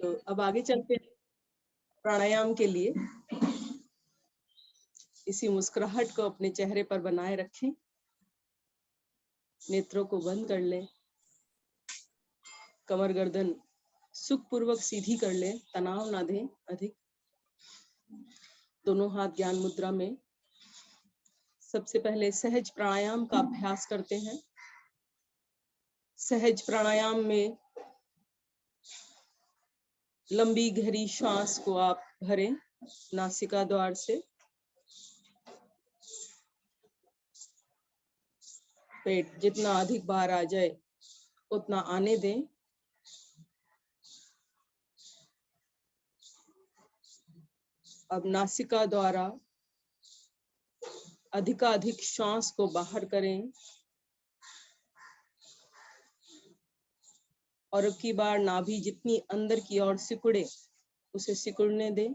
तो अब आगे चलते हैं प्राणायाम के लिए। इसी मुस्कुराहट को अपने चेहरे पर बनाए रखें, नेत्रों को बंद कर लें, कमर गर्दन सुखपूर्वक सीधी कर लें, तनाव ना दें अधिक। दोनों हाथ ज्ञान मुद्रा में। सबसे पहले सहज प्राणायाम का अभ्यास करते हैं। सहज प्राणायाम में लंबी गहरी श्वास को आप भरें नासिका द्वार से। पेट जितना अधिक बाहर आ जाए उतना आने दें। अब नासिका द्वारा अधिकाधिक श्वास को बाहर करें और अब की बार नाभि जितनी अंदर की ओर सिकुड़े उसे सिकुड़ने दें।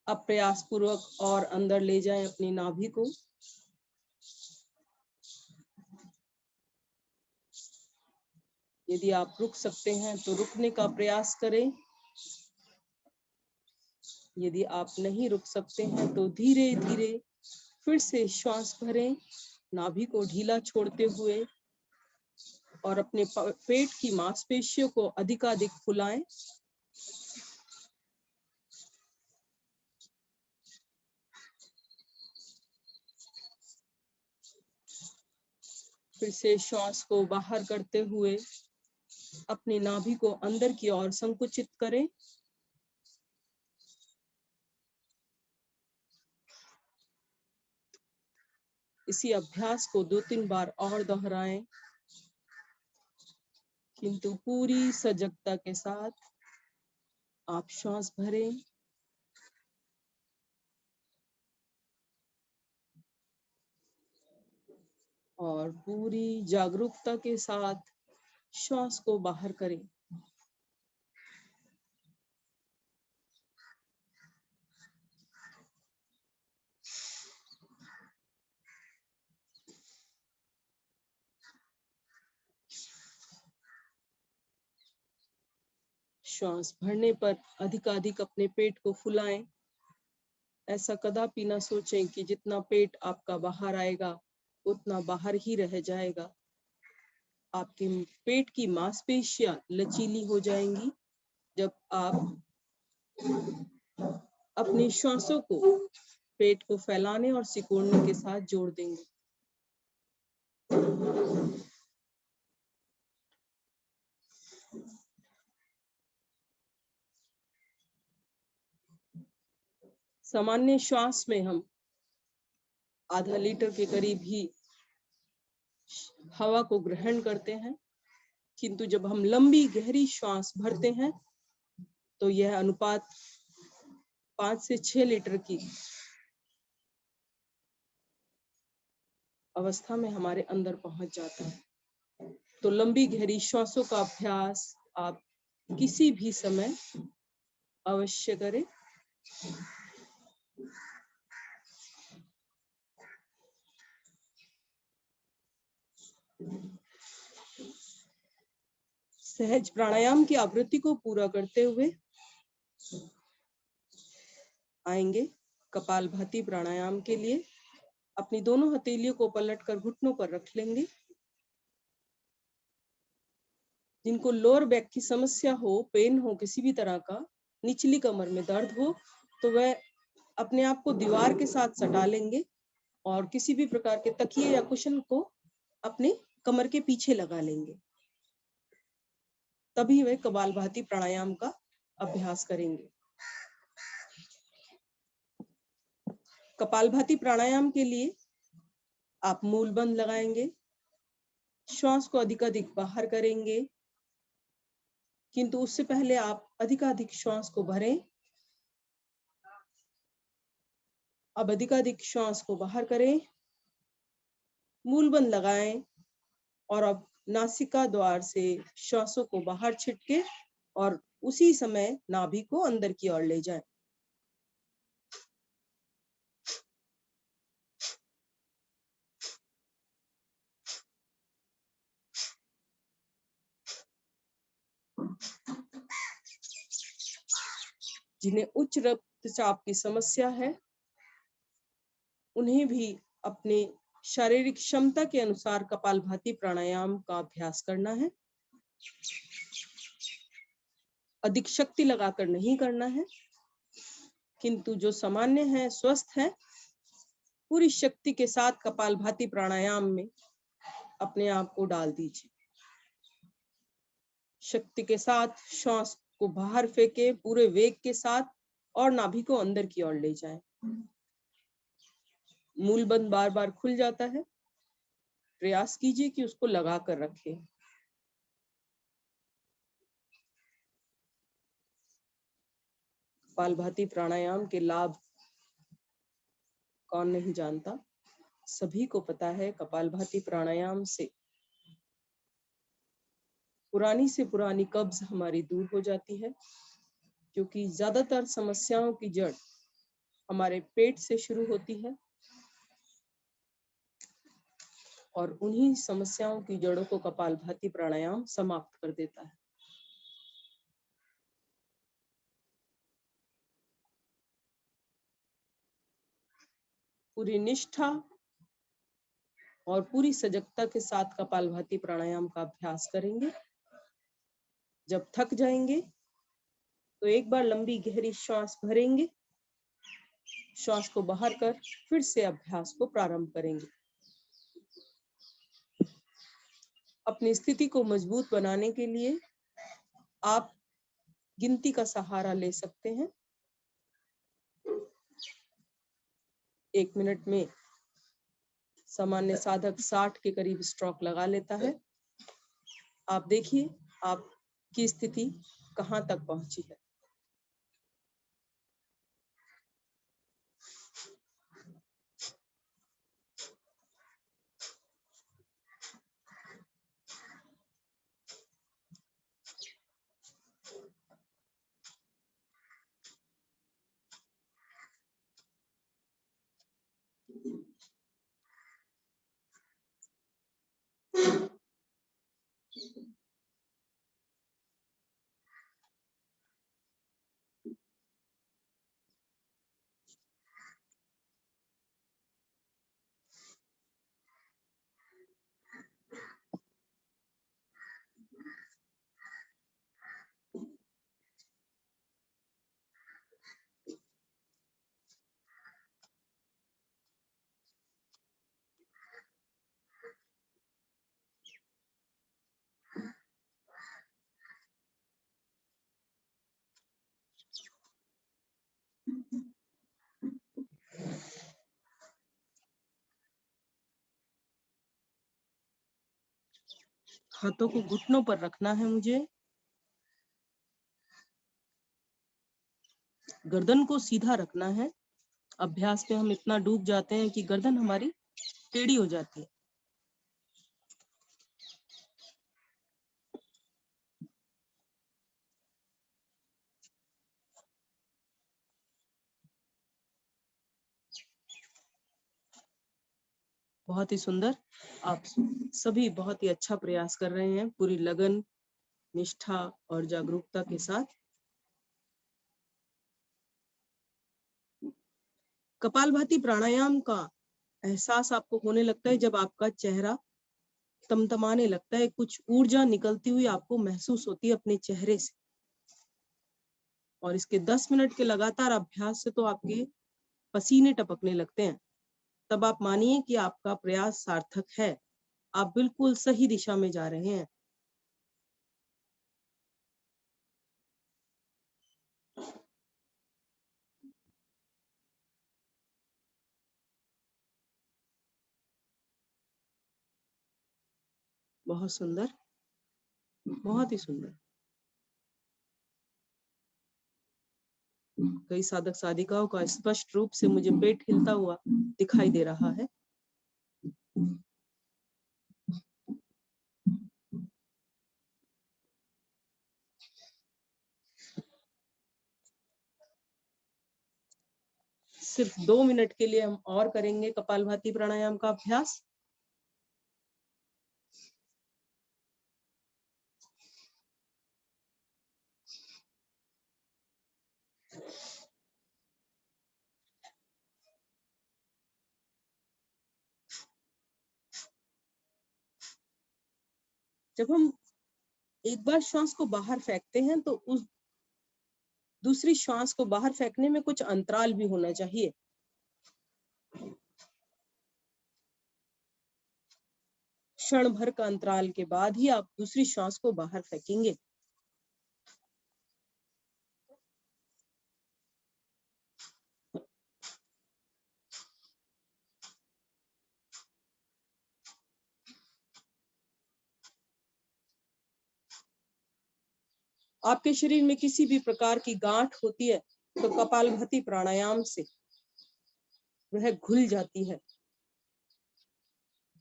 अब प्रयास पूर्वक और अंदर ले जाएं अपनी नाभि को। यदि आप रुक सकते हैं तो रुकने का प्रयास करें। यदि आप नहीं रुक सकते हैं तो धीरे धीरे फिर से श्वास भरें, नाभि को ढीला छोड़ते हुए, और अपने पेट की मांसपेशियों को अधिकाधिक फुलाएं। फिर से श्वास को बाहर करते हुए अपनी नाभि को अंदर की ओर संकुचित करें। इसी अभ्यास को 2-3 बार और दोहराएं, किंतु पूरी सजगता के साथ आप श्वास भरें और पूरी जागरूकता के साथ श्वास को बाहर करें। श्वास भरने पर अधिकाधिक अपने पेट को फुलाएं। ऐसा कदापि ना सोचें कि जितना पेट आपका बाहर आएगा उतना बाहर ही रह जाएगा। आपके पेट की मांसपेशियां लचीली हो जाएंगी जब आप अपनी श्वासों को पेट को फैलाने और सिकुड़ने के साथ जोड़ देंगे। सामान्य श्वास में हम आधा लीटर के करीब ही हवा को ग्रहण करते हैं, किंतु जब हम लंबी गहरी श्वास भरते हैं तो यह अनुपात 5 से 6 लीटर की अवस्था में हमारे अंदर पहुंच जाता है। तो लंबी गहरी श्वासों का अभ्यास आप किसी भी समय अवश्य करें। सहज प्राणायाम की आवृत्ति को पूरा करते हुए आएंगे कपालभाति प्राणायाम के लिए। अपनी दोनों हथेलियों को पलटकर घुटनों पर रख लेंगे। जिनको लोअर बैक की समस्या हो, पेन हो किसी भी तरह का, निचली कमर में दर्द हो, तो वह अपने आप को दीवार के साथ सटा लेंगे और किसी भी प्रकार के तकिए या कुशन को अपने कमर के पीछे लगा लेंगे। तभी वे कपालभाति प्राणायाम का अभ्यास करेंगे। कपालभाति प्राणायाम के लिए आप मूल बंद लगाएंगे, श्वास को अधिकाधिक बाहर करेंगे, किंतु उससे पहले आप अधिकाधिक श्वास को भरें। अब अधिकाधिक श्वास को बाहर करें, मूल बंद लगाएं और अब नासिका द्वार से श्वासों को बाहर छिटके और उसी समय नाभि को अंदर की ओर ले जाएं। जिन्हें उच्च रक्तचाप की समस्या है, उन्हें भी अपने शारीरिक क्षमता के अनुसार कपालभाति प्राणायाम का अभ्यास करना है। अधिक शक्ति लगाकर नहीं करना है, किंतु जो सामान्य है, स्वस्थ है, पूरी शक्ति के साथ कपालभाति प्राणायाम में अपने आप को डाल दीजिए। शक्ति के साथ श्वास को बाहर फेंके पूरे वेग के साथ और नाभि को अंदर की ओर ले जाएं। मूलबंध बार बार खुल जाता है, प्रयास कीजिए कि उसको लगा कर रखें। कपालभाति प्राणायाम के लाभ कौन नहीं जानता, सभी को पता है। कपालभाति प्राणायाम से पुरानी से पुरानी कब्ज हमारी दूर हो जाती है, क्योंकि ज्यादातर समस्याओं की जड़ हमारे पेट से शुरू होती है और उन्हीं समस्याओं की जड़ों को कपालभाति प्राणायाम समाप्त कर देता है। पूरी निष्ठा और पूरी सजगता के साथ कपालभाति प्राणायाम का अभ्यास करेंगे। जब थक जाएंगे तो एक बार लंबी गहरी श्वास भरेंगे, श्वास को बाहर कर फिर से अभ्यास को प्रारंभ करेंगे। अपनी स्थिति को मजबूत बनाने के लिए आप गिनती का सहारा ले सकते हैं। 1 मिनट में सामान्य साधक 60 के करीब स्ट्रोक लगा लेता है। आप देखिए आपकी स्थिति कहां तक पहुंची है। हाथों को घुटनों पर रखना है मुझे। गर्दन को सीधा रखना है। अभ्यास में हम इतना डूब जाते हैं कि गर्दन हमारी टेढ़ी हो जाती है। बहुत ही सुंदर। आप सभी बहुत ही अच्छा प्रयास कर रहे हैं, पूरी लगन, निष्ठा और जागरूकता के साथ। कपालभाति प्राणायाम का एहसास आपको होने लगता है जब आपका चेहरा तमतमाने लगता है, कुछ ऊर्जा निकलती हुई आपको महसूस होती है अपने चेहरे से। और इसके 10 मिनट के लगातार अभ्यास से तो आपके पसीने टपकने लगते हैं। तब आप मानिए कि आपका प्रयास सार्थक है, आप बिल्कुल सही दिशा में जा रहे हैं। बहुत सुंदर, बहुत ही सुंदर। कई साधक साधिकाओं का स्पष्ट रूप से मुझे पेट हिलता हुआ दिखाई दे रहा है। सिर्फ 2 मिनट के लिए हम और करेंगे कपालभाति प्राणायाम का अभ्यास। जब हम एक बार श्वास को बाहर फेंकते हैं तो उस दूसरी श्वास को बाहर फेंकने में कुछ अंतराल भी होना चाहिए। क्षण भर का अंतराल के बाद ही आप दूसरी श्वास को बाहर फेंकेंगे। आपके शरीर में किसी भी प्रकार की गांठ होती है तो कपालभाति प्राणायाम से वह घुल जाती है,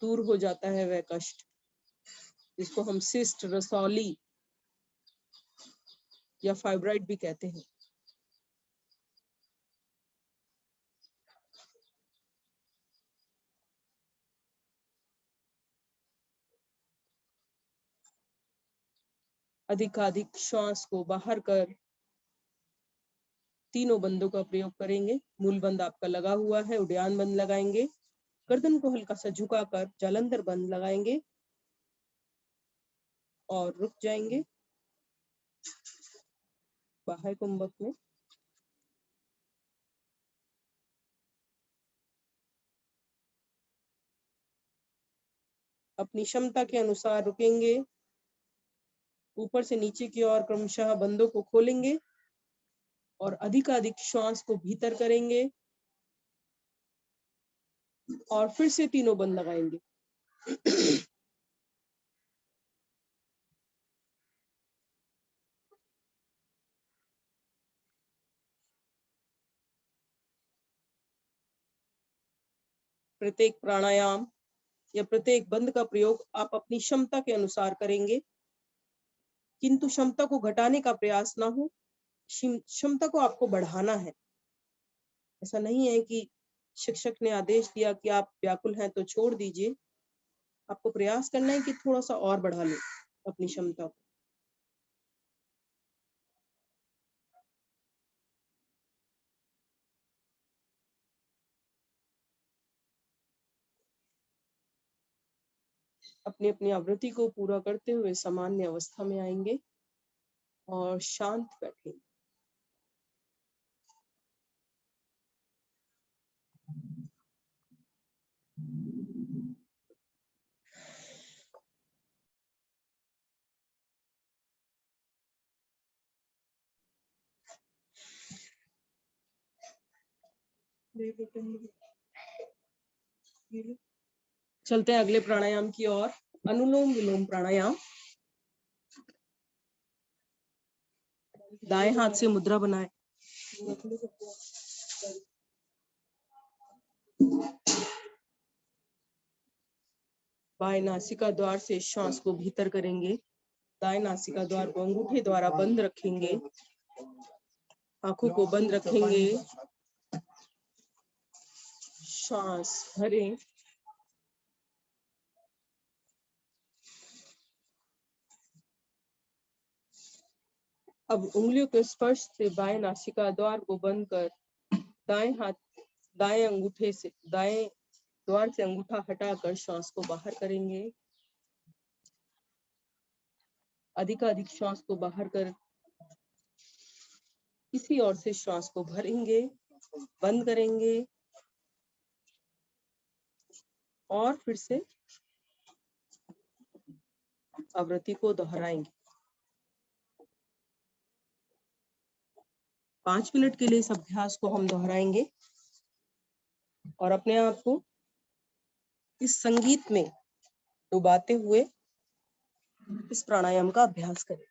दूर हो जाता है वह कष्ट, जिसको हम सिस्ट, रसौली या फाइब्राइड भी कहते हैं। अधिकाधिक श्वास को बाहर कर तीनों बंदों का प्रयोग करेंगे। मूल बंद आपका लगा हुआ है, उड्डयन बंद लगाएंगे, गर्दन को हल्का सा झुकाकर जालंधर बंद लगाएंगे और रुक जाएंगे बाह्य कुंभक में। अपनी क्षमता के अनुसार रुकेंगे, ऊपर से नीचे की ओर क्रमशः बंदों को खोलेंगे और अधिकाधिक श्वास को भीतर करेंगे और फिर से तीनों बंद लगाएंगे। प्रत्येक प्राणायाम या प्रत्येक बंद का प्रयोग आप अपनी क्षमता के अनुसार करेंगे, किंतु क्षमता को घटाने का प्रयास ना हो, क्षमता को आपको बढ़ाना है। ऐसा नहीं है कि शिक्षक ने आदेश दिया कि आप व्याकुल हैं तो छोड़ दीजिए। आपको प्रयास करना है कि थोड़ा सा और बढ़ा लें अपनी क्षमता को। अपनी अपनी आवृत्ति को पूरा करते हुए सामान्य अवस्था में आएंगे और शांत बैठेंगे। चलते हैं अगले प्राणायाम की ओर, अनुलोम विलोम प्राणायाम। दाएं हाथ से मुद्रा बनाए, बाएं नासिका द्वार से श्वास को भीतर करेंगे, दाएं नासिका द्वार को अंगूठे द्वारा बंद रखेंगे, आंखों को बंद रखेंगे, श्वास भरें, अब उंगलियों के स्पर्श से बाएं नासिका द्वार को बंद कर दाएं हाथ, दाएं अंगूठे से, दाएं द्वार से अंगूठा हटाकर श्वास को बाहर करेंगे। अधिकाधिक श्वास को बाहर कर इसी ओर से श्वास को भरेंगे, बंद करेंगे और फिर से आवृत्ति को दोहराएंगे। 5 मिनट के लिए इस अभ्यास को हम दोहराएंगे और अपने आप को इस संगीत में डुबाते हुए इस प्राणायाम का अभ्यास करें।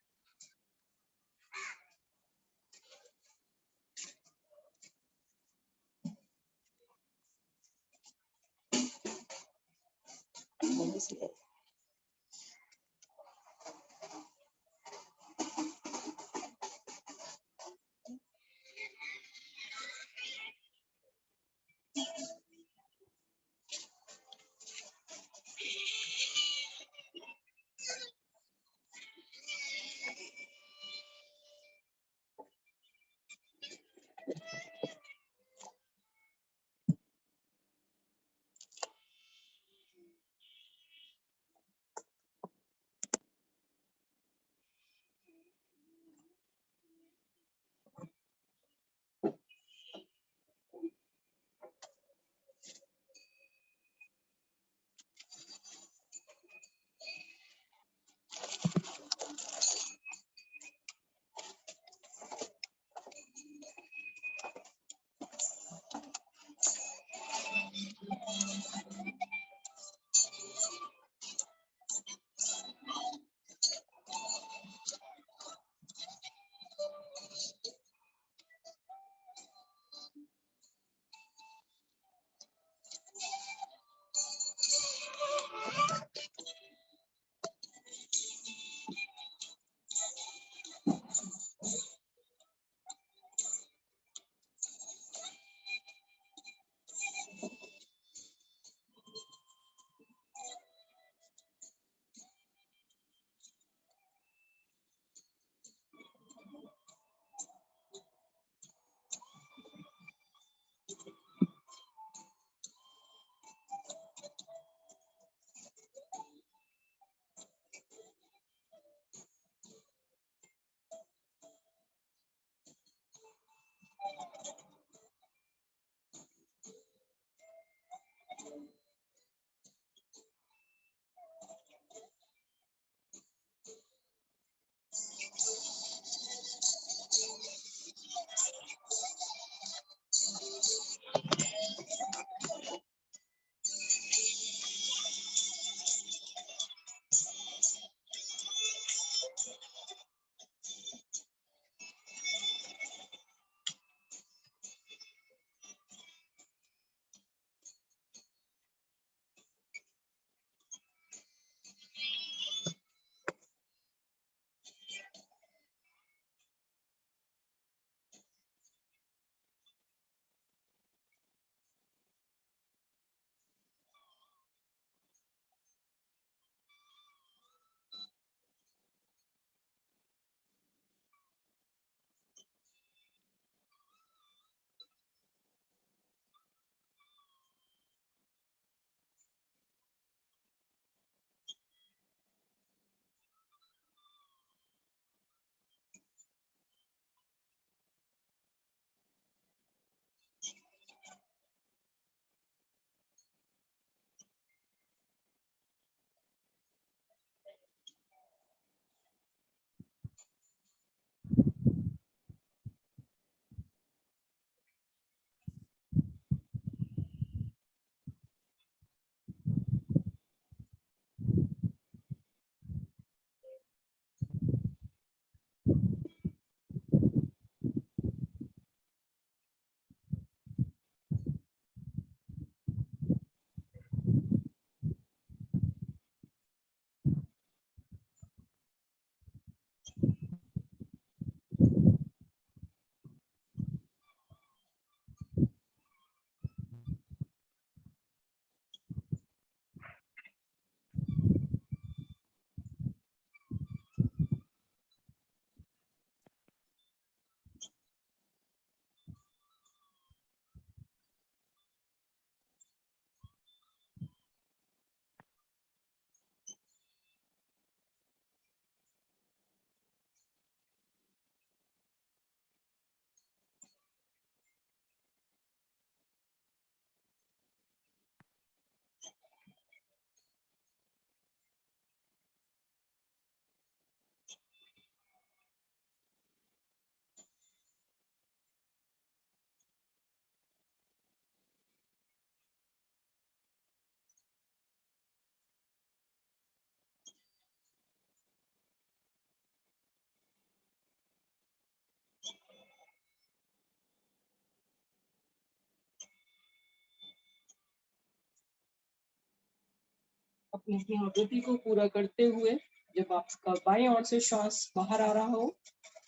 अपनी आवृत्ति को पूरा करते हुए जब आपका बाएं ओर से श्वास बाहर आ रहा हो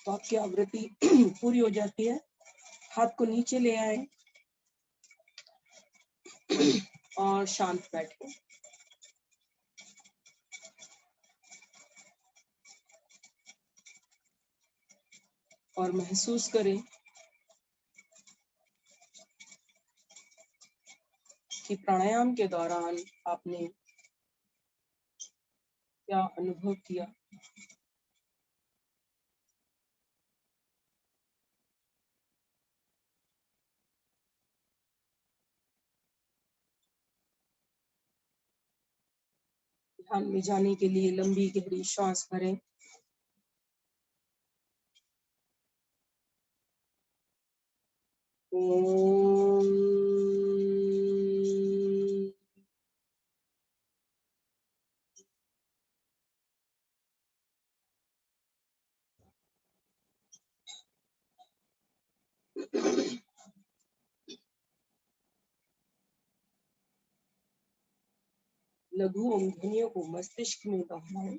तो आपकी आवृत्ति पूरी हो जाती है। हाथ को नीचे ले आए और शांत बैठे। और महसूस करें कि प्राणायाम के दौरान आपने क्या अनुभव किया। ध्यान में जाने के लिए लंबी गहरी श्वास भरें। ओम। लघु ओम ध्वनियों को मस्तिष्क में दोहराएं।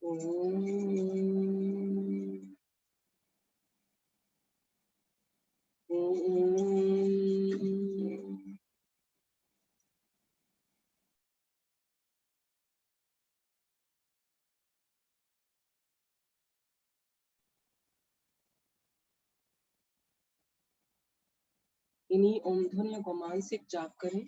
ओम। ओम। इन्हीं ओम ध्वनियों को मानसिक जाप करें।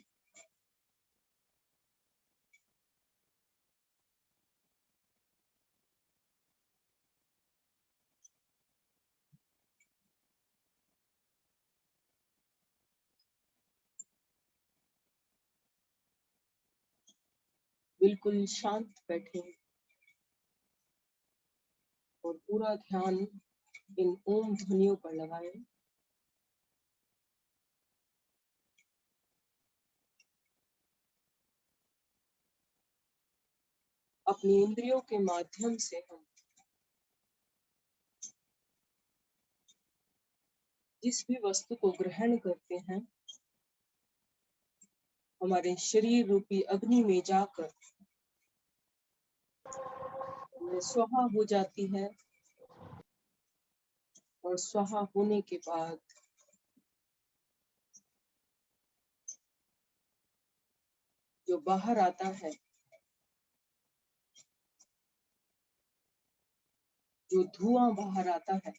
बिल्कुल शांत बैठे और पूरा ध्यान इन ओम ध्वनियों पर लगाएं। अपनी इंद्रियों के माध्यम से हम जिस भी वस्तु को ग्रहण करते हैं हमारे शरीर रूपी अग्नि में जाकर वह स्वाहा हो जाती है और स्वाहा होने के बाद जो बाहर आता है, जो धुआं बाहर आता है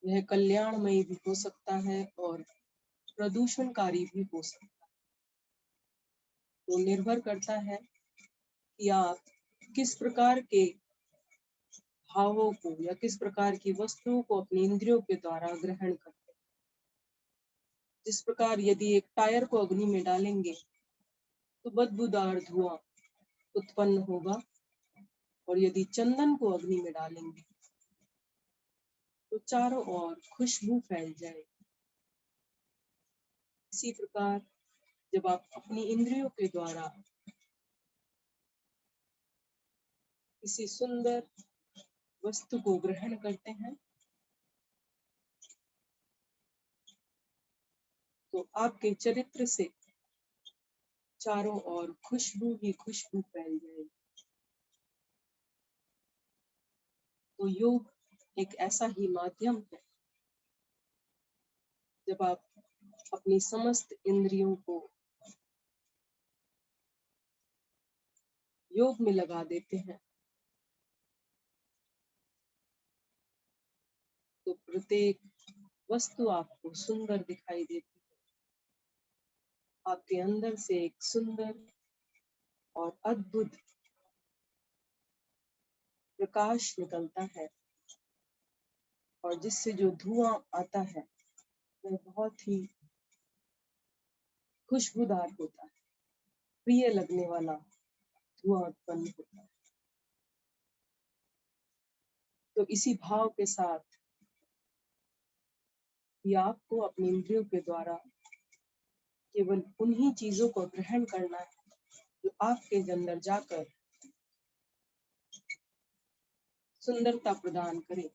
वह कल्याणमयी भी हो सकता है और प्रदूषणकारी भी हो सकता है। तो निर्भर करता है कि आप किस प्रकार के भावों को या किस प्रकार की वस्तुओं को अपनी इंद्रियों के द्वारा ग्रहण करते हैं। जिस प्रकार यदि एक टायर को अग्नि में डालेंगे तो बदबूदार धुआं उत्पन्न होगा और यदि चंदन को अग्नि में डालेंगे तो चारों ओर खुशबू फैल जाएगी। इसी प्रकार जब आप अपनी इंद्रियों के द्वारा किसी सुंदर वस्तु को ग्रहण करते हैं तो आपके चरित्र से चारों ओर खुशबू ही खुशबू फैल जाएगी। तो योग एक ऐसा ही माध्यम है जब आप अपनी समस्त इंद्रियों को योग में लगा देते हैं तो प्रत्येक वस्तु आपको सुंदर दिखाई देती है। आपके अंदर से एक सुंदर और अद्भुत प्रकाश निकलता है और जिससे जो धुआं आता है वह बहुत ही खुशबूदार होता है, प्रिय लगने वाला धुआं उत्पन्न होता है। तो इसी भाव के साथ कि आपको अपनी इंद्रियों के द्वारा केवल उन्हीं चीजों को ग्रहण करना है जो आपके अंदर जाकर सुंदरता प्रदान करे।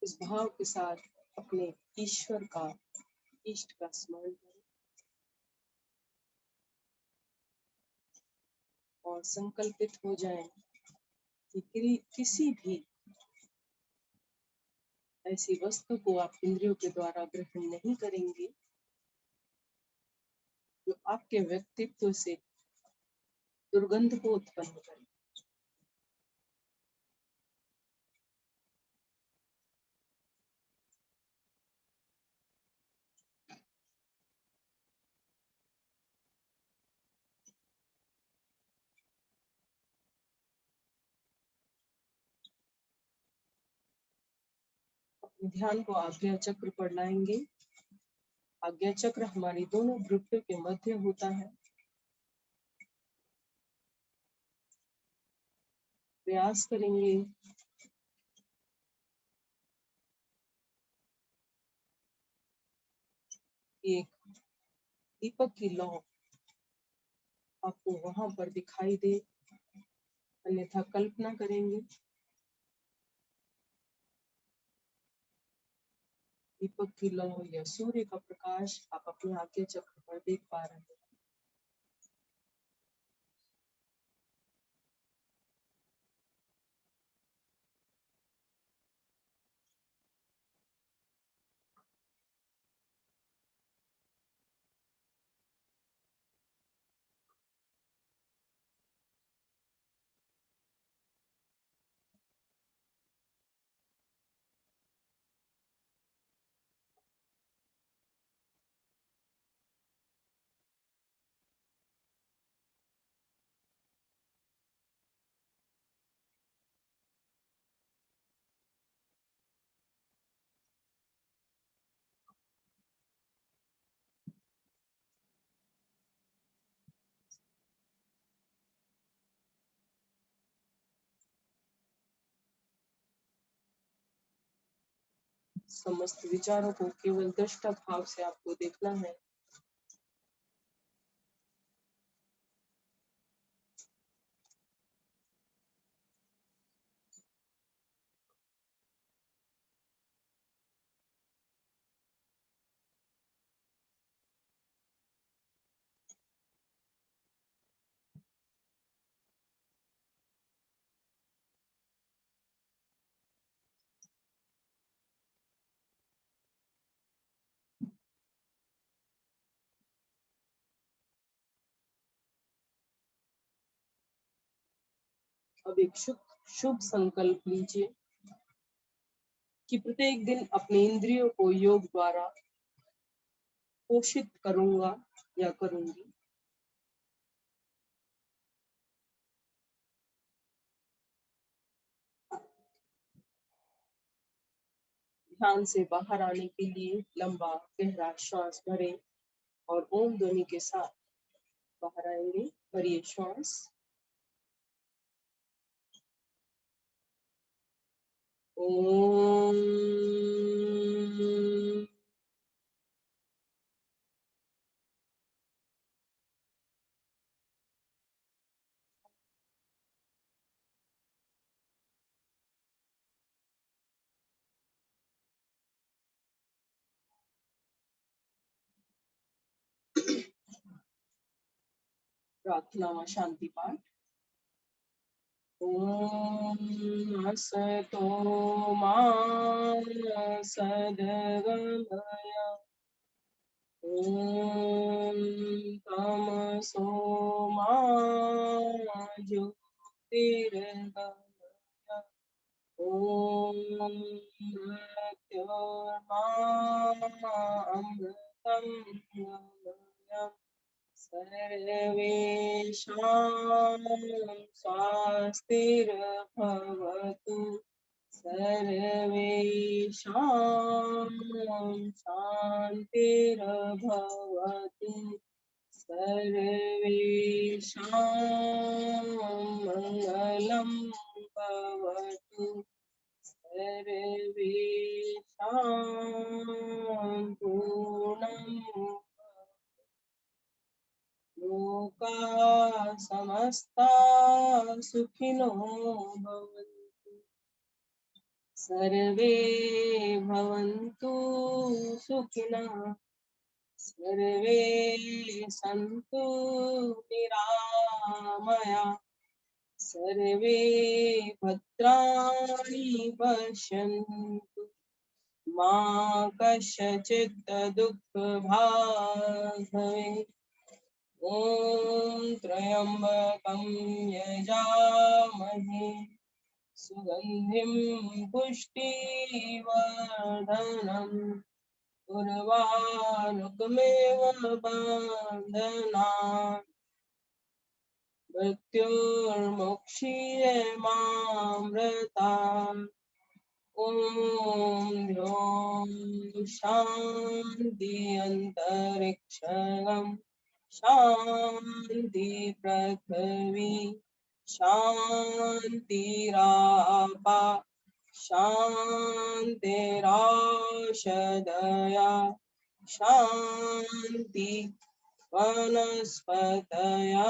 इस भाव के साथ अपने ईश्वर का, इष्ट का स्मरण करें और संकल्पित हो जाएं कि किसी भी ऐसी वस्तु को आप इंद्रियों के द्वारा ग्रहण नहीं करेंगे जो आपके व्यक्तित्व से दुर्गंध को उत्पन्न करे। अपने ध्यान को आज्ञा चक्र पर लाएंगे। आज्ञा चक्र हमारी दोनों भ्रुकुटियों के मध्य होता है। प्रयास करेंगे कि एक दीपक की लौ आपको वहां पर दिखाई दे, अन्यथा कल्पना करेंगे दीपक की लौ या सूर्य का प्रकाश आप अपने आज्ञा चक्र पर देख पा रहे हैं। समस्त विचारों को केवल दृष्टा भाव से आपको देखना है। अब एक शुभ शुभ संकल्प लीजिए कि प्रत्येक दिन अपने इंद्रियों को योग द्वारा पोषित करूंगा या करूंगी। ध्यान से बाहर आने के लिए लंबा गहरा श्वास भरें और ओम ध्वनि के साथ बाहर आएंगे। भरिए श्वास। ओम। प्रार्थना व शांति पाठ। ओम असतो मा सद्गमय ओम तमसो मा ज्योतिर्गमय ओम मृत्योर्मामृतं गमय सर्वेषां स्वस्तिर्भवतु सर्वेषां शान्तिर्भवतु सर्वेषां मङ्गलं भवतु सर्वेषां पूर्णं लोका समस्ता सुखिनो भवन्तु सर्वे भवन्तु सुखिनः, सर्वे सन्तु निरामया, सर्वे भद्राणि पश्यन्तु, मा कश्चित् दुःखभाग् भवेत्। ॐ त्र्यम्बकं यजामहे सुगन्धिं पुष्टिवर्धनम्, उर्वारुकमेव बन्धनात्, मृत्युर्मुक्षीयमामृतात्। ॐ ह्रौं शान्ति अन्तरिक्षं शान्ति पृथिवी शान्तिरापा शान्तिराषदया शान्ति वनस्पतया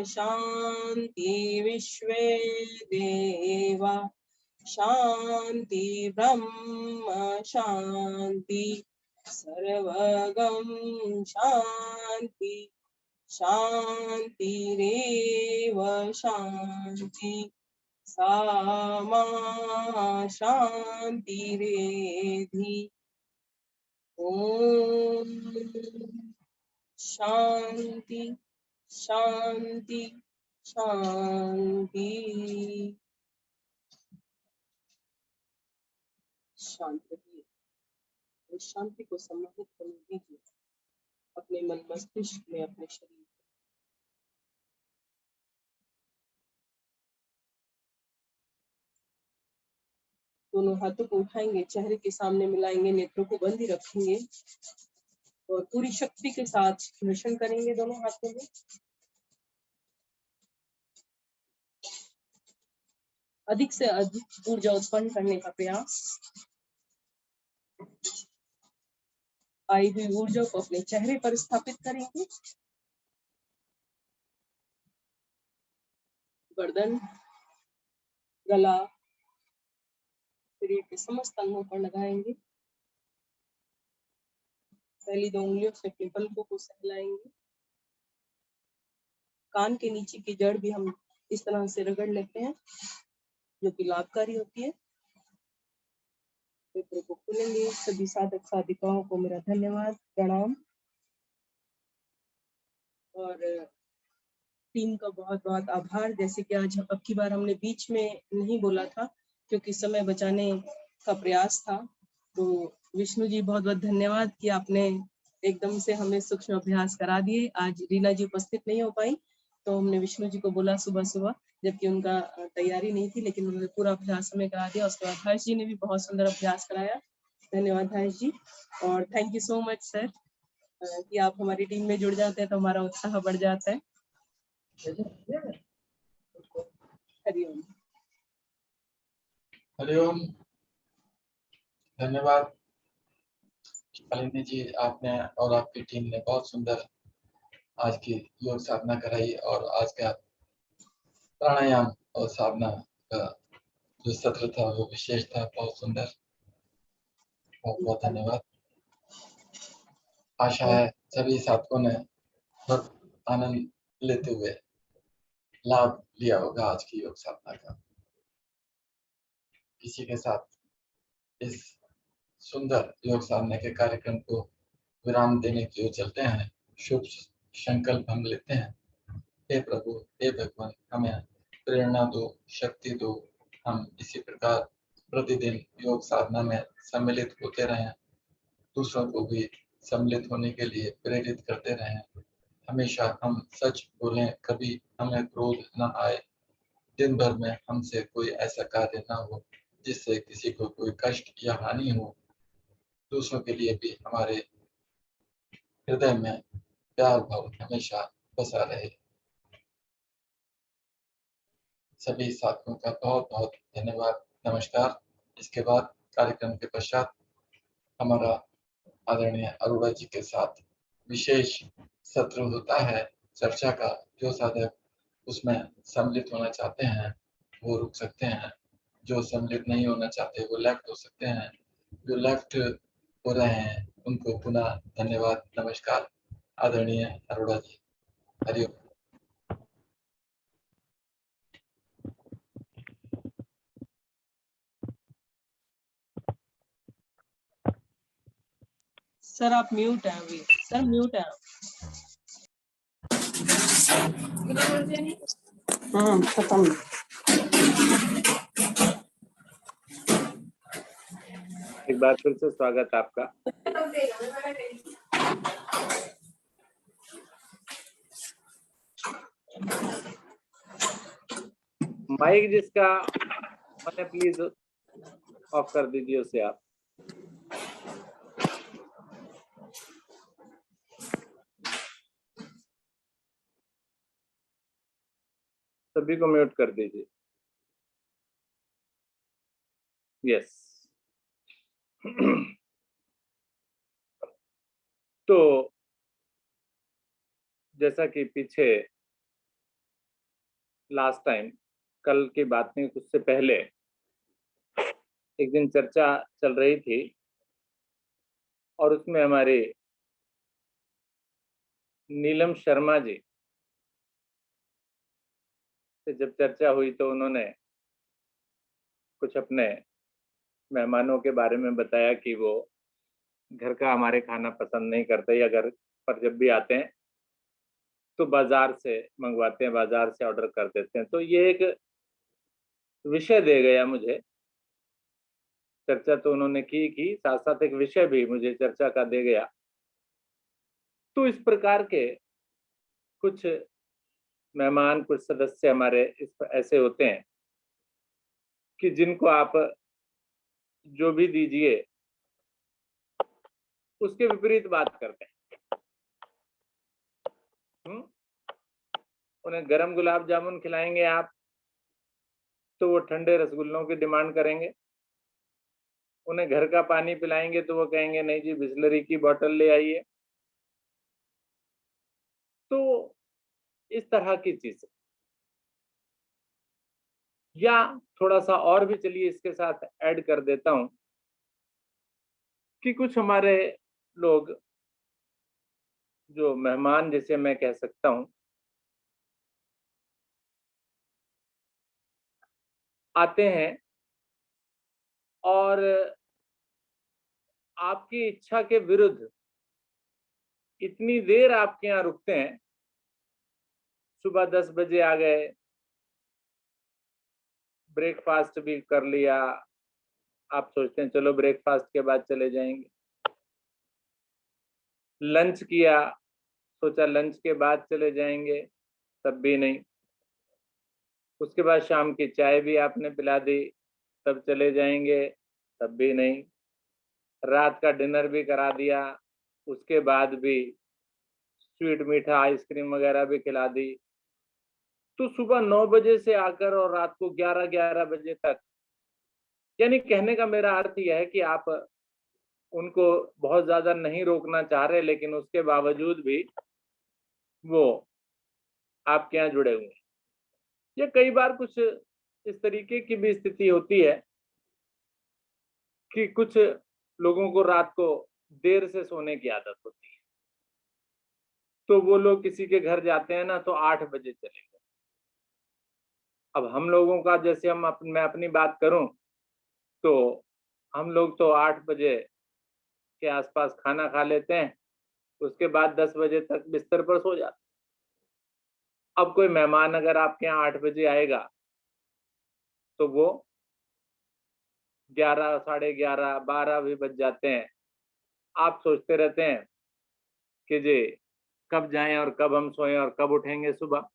शान्ति विश्वे देवा शान्ति ब्रह्म शान्ति सर्वगं शान्ति शान्तिरेव शान्ति सामा शान्तिरेधि। ॐ शान्ति शान्ति शान्ति। शांत रहिए, इस शांति को सम्मानित करने दीजिए अपने मन मस्तिष्क में, अपने शरीर। दोनों हाथों को उठाएंगे, चेहरे के सामने मिलाएंगे, नेत्रों को बंद ही रखेंगे और पूरी शक्ति के साथ मिशन करेंगे दोनों हाथों में। अधिक से अधिक ऊर्जा उत्पन्न करने का प्रयास। आई हुई ऊर्जा को अपने चेहरे पर स्थापित करेंगे। गर्दन, गला, शरीर के समस्त अंगों पर लगाएंगे। पहली 2 उंगलियों से अपने पलकों को सहलाएंगे। कान के नीचे की जड़ भी हम इस तरह से रगड़ लेते हैं, जो कि लाभकारी होती है। नेत्रों को खोलेंगे। सभी साधक साधिकाओं को मेरा धन्यवाद, प्रणाम। और टीम का बहुत बहुत आभार। जैसे कि आज अब की बार हमने बीच में नहीं बोला था क्योंकि समय बचाने का प्रयास था। तो विष्णु जी बहुत बहुत धन्यवाद कि आपने एकदम से हमें सूक्ष्म अभ्यास करा दिए। आज रीना जी उपस्थित नहीं हो पाई तो हमने विष्णु जी को बोला सुबह सुबह, जबकि उनका तैयारी नहीं थी, लेकिन उन्होंने पूरा अभ्यास हमें करा दिया। उसके बाद हर्ष जी ने भी बहुत सुंदर अभ्यास कराया। धन्यवाद हर्ष जी, और thank you so much sir कि आप हमारी टीम में जुड़ जाते हैं तो हमारा उत्साह बढ़ जाता है। हरिओम। हरिओम। धन्यवाद शालिनी जी, आपने और आपकी टीम ने बहुत सुंदर आज की योग साधना कराई और आज का प्राणायाम और साधना का जो सत्र था वो विशेष था, बहुत सुंदर। बहुत बहुत धन्यवाद। आशा है सभी साधकों ने बहुत आनंद लेते हुए लाभ लिया होगा आज की योग साधना का। इसी के साथ इस सुंदर योग साधना के कार्यक्रम को विराम देने की ओर चलते हैं। शुभ संकल्प हम लेते हैं। हे प्रभु, हे भगवान, हमें प्रेरणा दो, शक्ति दो। हम इसी प्रकार प्रतिदिन योग साधना में सम्मिलित होते रहें, दूसरों को भी सम्मिलित होने के लिए प्रेरित करते रहें। हमेशा हम सच बोलें, कभी हमें क्रोध न आए। दिन भर में हमसे कोई ऐसा कार्य न हो जिससे किसी को कोई कष्ट या हानि हो। दूसरों के लिए भी हमारे हृदय में प्यार भाव हमेशा बसा रहे। सभी साथियों का बहुत बहुत धन्यवाद। नमस्कार। इसके बाद कार्यक्रम के पश्चात हमारा आदरणीय अरोड़ा जी के साथ विशेष सत्र होता है चर्चा का। जो साधक उसमें सम्मिलित होना चाहते हैं वो रुक सकते हैं। जो सम्मिलित नहीं होना चाहते वो लेफ्ट हो सकते हैं, जो लेफ्ट हो रहे हैं उनको पुनः धन्यवाद, नमस्कार। आदरणीय अरोड़ा जी, हरिओम। सर आप म्यूट हैं अभी, सर म्यूट है। खत्म। एक बार फिर से स्वागत आपका। माइक जिसका मैंने प्लीज ऑफ कर दीजिए उसे आप। सभी को म्यूट कर दीजिए। यस। तो जैसा कि पीछे लास्ट टाइम कल की बात नहीं, उससे पहले एक दिन चर्चा चल रही थी और उसमें हमारे नीलम शर्मा जी से जब चर्चा हुई तो उन्होंने कुछ अपने मेहमानों के बारे में बताया कि वो घर का हमारे खाना पसंद नहीं करते या घर पर जब भी आते हैं तो बाजार से मंगवाते हैं, बाजार से ऑर्डर कर देते हैं। तो ये एक विषय दे गया मुझे। चर्चा तो उन्होंने की साथ साथ एक विषय भी मुझे चर्चा का दे गया। तो इस प्रकार के कुछ मेहमान, कुछ सदस्य हमारे ऐसे होते हैं कि जिनको आप जो भी दीजिए उसके विपरीत बात करते हैं। उन्हें गरम गुलाब जामुन खिलाएंगे आप तो वो ठंडे रसगुल्लों की डिमांड करेंगे। उन्हें घर का पानी पिलाएंगे तो वो कहेंगे नहीं जी बिस्लरी की बोतल ले आइए। तो इस तरह की चीजें, या थोड़ा सा और भी चलिए इसके साथ ऐड कर देता हूं कि कुछ हमारे लोग जो मेहमान जैसे मैं कह सकता हूं, आते हैं और आपकी इच्छा के विरुद्ध इतनी देर आपके यहाँ रुकते हैं। सुबह 10 बजे आ गए, ब्रेकफास्ट भी कर लिया, आप सोचते हैं चलो ब्रेकफास्ट के बाद चले जाएंगे। लंच किया, सोचा लंच के बाद चले जाएंगे, तब भी नहीं। उसके बाद शाम की चाय भी आपने पिला दी, तब चले जाएंगे, तब भी नहीं। रात का डिनर भी करा दिया, उसके बाद भी स्वीट मीठा आइसक्रीम वगैरह भी खिला दी। तो सुबह 9 बजे से आकर और रात को 11 बजे तक, यानी कहने का मेरा अर्थ यह है कि आप उनको बहुत ज्यादा नहीं रोकना चाह रहे, लेकिन उसके बावजूद भी वो आपके यहाँ जुड़े हुए हैं। या कई बार कुछ इस तरीके की भी स्थिति होती है कि कुछ लोगों को रात को देर से सोने की आदत होती है, तो वो लोग किसी के घर जाते हैं ना तो 8 बजे चले गए। अब हम लोगों का जैसे मैं अपनी बात करूं तो हम लोग तो 8 बजे के आसपास खाना खा लेते हैं, उसके बाद 10 बजे तक बिस्तर पर सो जाते हैं। अब कोई मेहमान अगर आपके यहाँ 8 बजे आएगा तो वो 11, साढ़े 11, 12 भी बज जाते हैं। आप सोचते रहते हैं कि जी कब जाएं और कब हम सोएं और कब उठेंगे सुबह।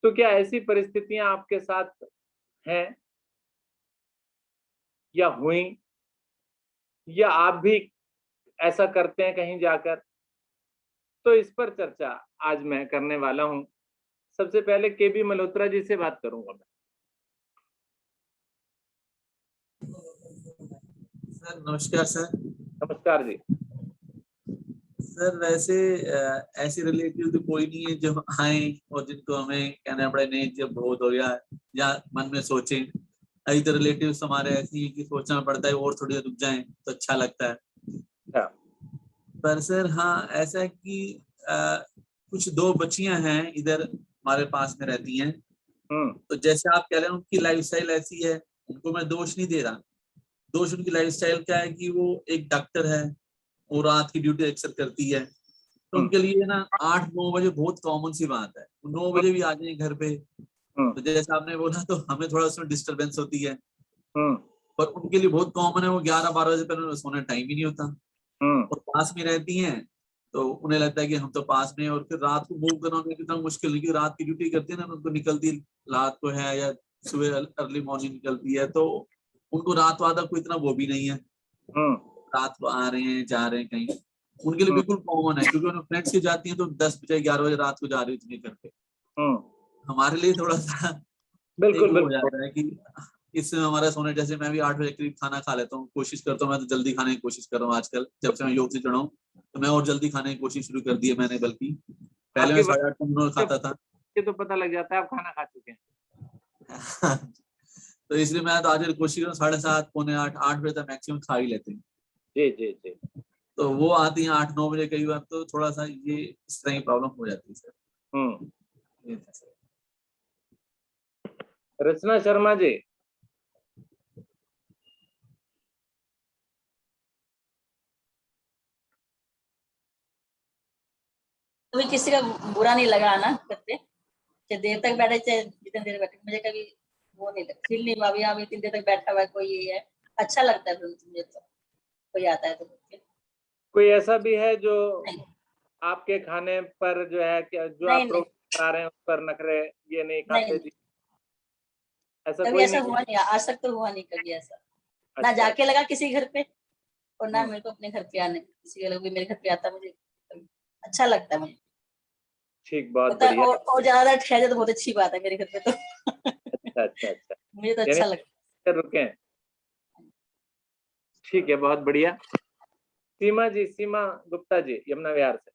तो क्या ऐसी परिस्थितियां आपके साथ हैं या हुई, या आप भी ऐसा करते हैं कहीं जाकर? तो इस पर चर्चा आज मैं करने वाला हूं। सबसे पहले केबी मल्होत्रा जी से बात करूंगा मैं। सर नमस्कार। सर नमस्कार जी। सर वैसे ऐसे रिलेटिव तो कोई नहीं है जो आए और जिनको हमें कहना पड़े नहीं जब बहुत हो गया या मन में सोचें, अभी तो रिलेटिव्स हमारे ऐसे हैं कि सोचना पड़ता है और थोड़ी देर रुक जाएं तो अच्छा लगता है। हाँ। पर सर हाँ ऐसा है कि कुछ 2 बच्चियां हैं इधर हमारे पास में रहती हैं। तो जैसे आप कह रहे हैं उनकी लाइफस्टाइल ऐसी है, उनको मैं दोष नहीं दे रहा। दोष उनकी लाइफस्टाइल क्या है कि वो एक डॉक्टर है, वो रात की ड्यूटी अक्सर करती है, तो उनके लिए ना 8-9 बजे बहुत कॉमन सी बात है, 9 बजे भी आ जाए घर पे। तो जैसे आपने बोला तो हमें थोड़ा उसमें डिस्टरबेंस होती है, पर उनके लिए बहुत कॉमन है, वो 11-12 बजे पहले सोने टाइम ही नहीं होता। और पास में रहती हैं तो उन्हें लगता है कि हम तो पास में हैं, और फिर रात को मूव करना उन्हें कितना मुश्किल है, क्योंकि रात की ड्यूटी करती है ना, उनको निकलती रात को है या सुबह अर्ली मॉर्निंग निकलती है, तो उनको रात वादा कोई इतना वो भी नहीं है। रात को आ रहे हैं जा रहे हैं कहीं, उनके लिए बिल्कुल कॉमन है, क्योंकि उन्हें फ्रेंड्स की जाती हैं तो 10 बजे 11 बजे रात को जा रही होती है करके। हमारे लिए थोड़ा सा एक वो हो जाता है कि इससे हमारा सोने, जैसे मैं भी 8 बजे करीब खाना खा लेता हूँ, कोशिश करता हूँ, मैं तो जल्दी खाने की कोशिश कर रहा हूँ आजकल, जब से मैं योग से जुड़ा हूँ तो मैं और जल्दी खाने की कोशिश शुरू कर दी है मैंने, बल्कि पहले मैं 8:30 खाता था। तो पता लग जाता है आप खाना खा चुके हैं। तो इसलिए मैं तो आज कोशिश कर 7:30 पौने 8 बजे तक मैक्सिमम खा ही लेते हैं। जी जी जी। तो वो आती हैं 8-9 बजे कई बार, तो थोड़ा सा ये इस तरह की प्रॉब्लम हो जाती है सर। रचना शर्मा जी। कभी किसी का बुरा नहीं लगा ना करते, चाहे देर तक बैठे चाहे जितनी देर बैठे, मुझे कभी वो नहीं लगता, फील नहीं हुआ अभी यहाँ इतनी देर तक बैठा हुआ है कोई, ये है अच्छा लगता है मुझे, तो कोई आता है तो। कोई ऐसा भी है जो आपके खाने पर जो है कि जो आप प्रोग्राम करा रहे हैं उस पर नखरे, ये नहीं खाते जी, ऐसा कभी कोई ऐसा नहीं? हुआ नहीं, आज तक तो हुआ नहीं कभी ऐसा। ना जाके लगा किसी घर पे और ना मेरे को अपने घर पे आने, किसी के लोग भी मेरे घर पे आता, मुझे अच्छा लगता है मुझे। ठीक, बहुत बढ़िया। और ज्यादा ठहर तो बहुत अच्छी बात है मेरे घर पे तो। अच्छा अच्छा अच्छा, मुझे तो अच्छा लगता है। रुके, ठीक है, बहुत बढ़िया। सीमा जी, सीमा गुप्ता जी, यमुना विहार से।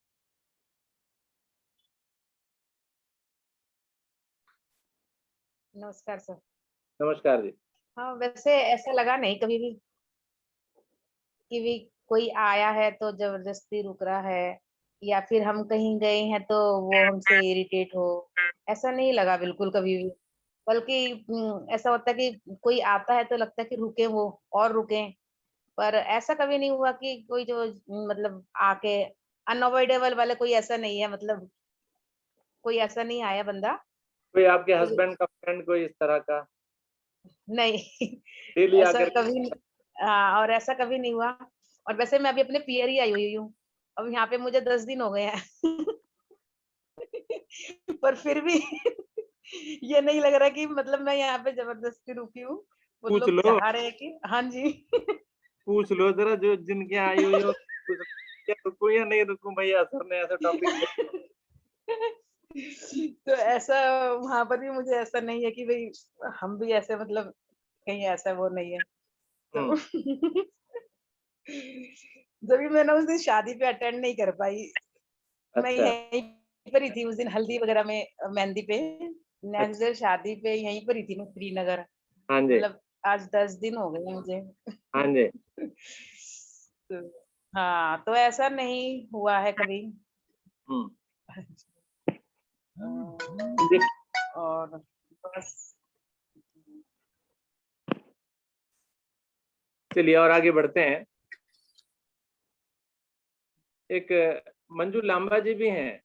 नमस्कार सर। नमस्कार जी। हाँ वैसे ऐसा लगा नहीं कभी भी कि भी कोई आया है तो जबरदस्ती रुक रहा है, या फिर हम कहीं गए हैं तो वो हमसे इरिटेट हो, ऐसा नहीं लगा बिल्कुल कभी भी। बल्कि ऐसा होता है कि कोई आता है तो लगता है कि रुके वो और रुके, पर ऐसा कभी नहीं हुआ कि कोई जो मतलब आके अनअवॉइडेबल वाले, कोई ऐसा नहीं है, मतलब कोई ऐसा नहीं आया बंदा। कोई आपके हस्बैंड का फ्रेंड कोई इस तरह का? नहीं डेली ऐसा आकर कभी और ऐसा कभी नहीं हुआ। और वैसे मैं अभी अपने पियर ही आई हुई हूँ, अब यहाँ पे मुझे 10 दिन हो गए हैं। पर फिर भी ये नहीं लग रहा कि मतलब मैं यहाँ पे जबरदस्ती रुकी हूँ, वो पूछ लोग लो, चाह रहे हैं कि हाँ जी। पूछ लो जरा जो जिनके आई हुई हो, क्या रुकूं या नहीं रुकूं भैया, सर ने ऐसा टॉपिक। तो ऐसा वहां पर भी मुझे ऐसा नहीं है कि भाई हम भी ऐसे, मतलब कहीं ऐसा वो नहीं है तो। जब मैं ना उस दिन शादी पे अटेंड नहीं कर पाई, मैं अच्छा यहीं पर ही थी उस दिन हल्दी वगैरह में, मेहंदी पे। नेक्स्ट डे शादी पे यहीं पर ही थी मैं, श्रीनगर। हाँ जी, मतलब आज 10 दिन हो गए मुझे। हाँ जी। तो, हाँ तो ऐसा नहीं हुआ है कभी। और बस। चलिए और आगे बढ़ते हैं। एक मंजू लांबा जी भी हैं।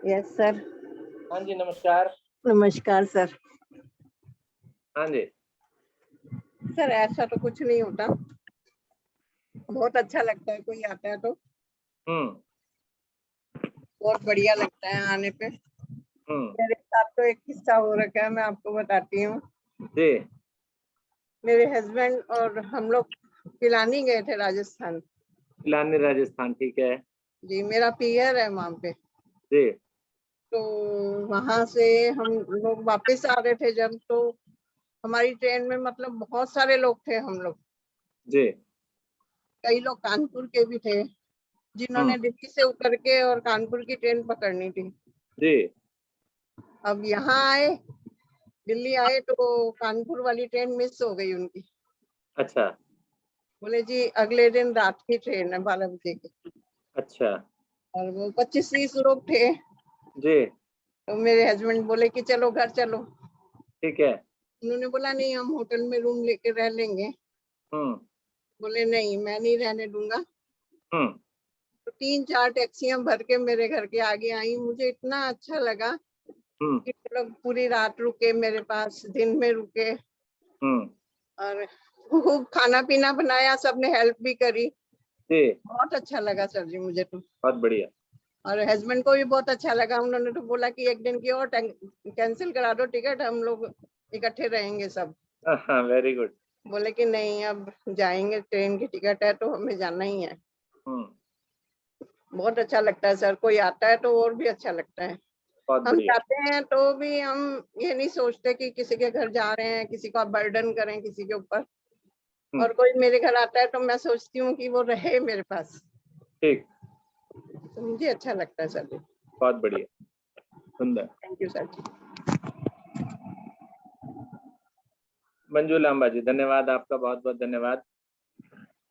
Yes sir. हाँ जी, नमस्कार। नमस्कार सर। हाँ जी सर ऐसा तो कुछ नहीं होता, बहुत अच्छा लगता है कोई आता है तो, बहुत बढ़िया लगता है आने पे। मेरे साथ तो एक किस्सा हो रखा है, मैं आपको बताती हूँ जी। मेरे हस्बैंड और हम लोग पिलानी गए थे राजस्थान। पिलानी राजस्थान, ठीक है जी, मेरा पियर है वहाँ पे। जी। तो वहां से हम लोग वापस आ रहे थे जब, तो हमारी ट्रेन में मतलब बहुत सारे लोग थे हम लोग जी। कई लोग कानपुर के भी थे, जिन्होंने दिल्ली से उतर के और कानपुर की ट्रेन पकड़नी थी। जी। अब यहाँ आए दिल्ली आए तो कानपुर वाली ट्रेन मिस हो गई उनकी। अच्छा बोले जी अगले दिन रात की ट्रेन है 12 बजे की, अच्छा और वो 25-30 लोग थे। जी तो मेरे हस्बैंड बोले कि चलो घर चलो। ठीक है। उन्होंने बोला नहीं हम होटल में रूम लेके रह लेंगे। बोले नहीं मैं नहीं रहने दूंगा। तो 3-4 टैक्सियां भर के मेरे घर के आगे आई। मुझे इतना अच्छा लगा कि लोग पूरी रात रुके मेरे पास, दिन में रुके, और खूब खाना पीना बनाया, सबने हेल्प भी करी। जी बहुत अच्छा लगा सर जी मुझे तो। बहुत बढ़िया। और हस्बैंड को भी बहुत अच्छा लगा। उन्होंने तो बोला कि एक दिन की और कैंसिल करा दो टिकट, हम लोग इकट्ठे रहेंगे सब। हाँ वेरी गुड। बोले कि नहीं अब जाएंगे, ट्रेन की टिकट है तो हमें जाना ही है। बहुत अच्छा लगता है सर, कोई आता है तो और भी अच्छा लगता है। बहुत हम बढ़िया। जाते हैं तो भी हम ये नहीं सोचते कि किसी के घर जा रहे हैं, किसी का बर्डन करें किसी के ऊपर। और कोई मेरे घर आता है तो मैं सोचती हूँ कि वो रहे मेरे पास। ठीक, तो मुझे अच्छा लगता है सर जी। बहुत बढ़िया, सुंदर। थैंक यू सर जी। मंजू लांबा जी, धन्यवाद आपका, बहुत बहुत धन्यवाद।